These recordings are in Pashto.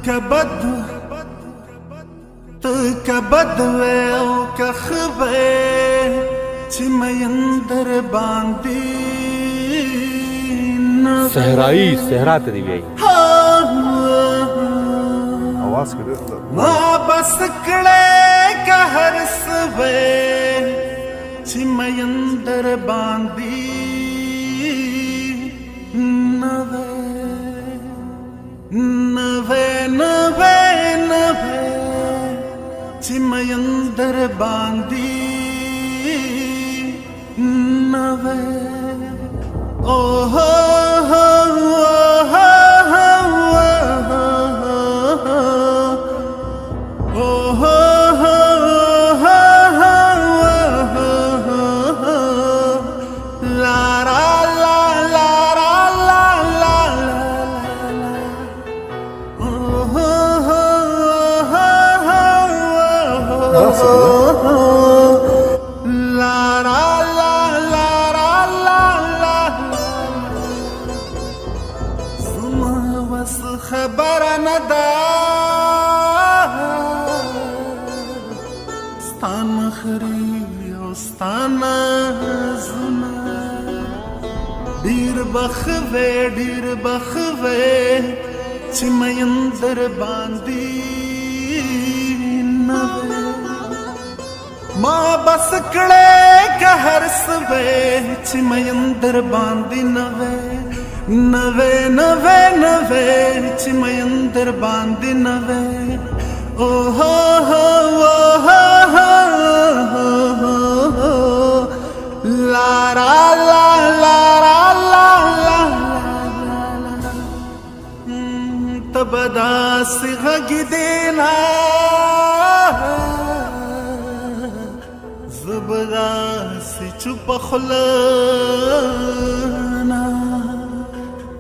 كبد كبد او كخبه چې مېندر باندې صحرائی صحرا ته دی وی आवाज کړه ما بس کړه که هر سوي چې مېندر باندې نوې چې مېندر باندې نوې اوه خبر نه ده ستان خري او ستان زما ډیر بخوي چې مېندر باندې نه ما بس کړه که هر سوي چې مېندر باندې نه نوې چې مېندر باندې نوې اوه لا را لا لا را لا لا تبدا سغږ دینا زبدا سی چوپ خلنا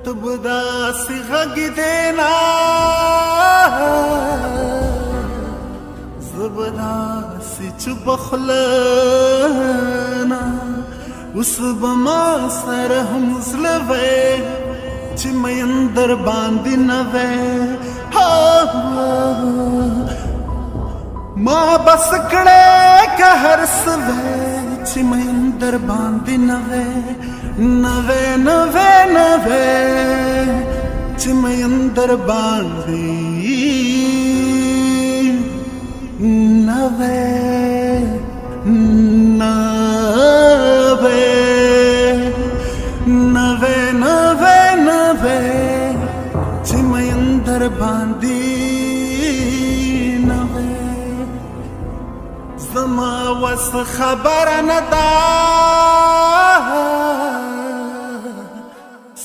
تبدا سی غږ دینا زبدا سی چوپ خلنا اوس به ما سره هم زلوي چې مېندر باندې نوې ما بس کړه که هر سوي چې مېندر باندې نوې چې مېندر باندې نوې چې مېندر باندې نوې زما وس خبر نه ده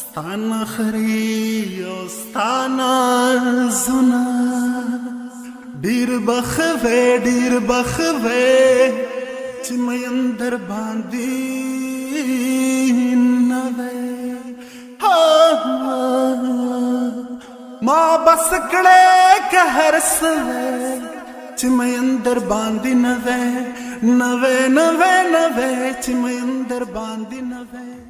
ستان خري او ستان زنا ډیر بخوي چې مېندر باندې نوې ما بس کړه که هر سوي چې مېندر باندې نوې چې مېندر باندې نوې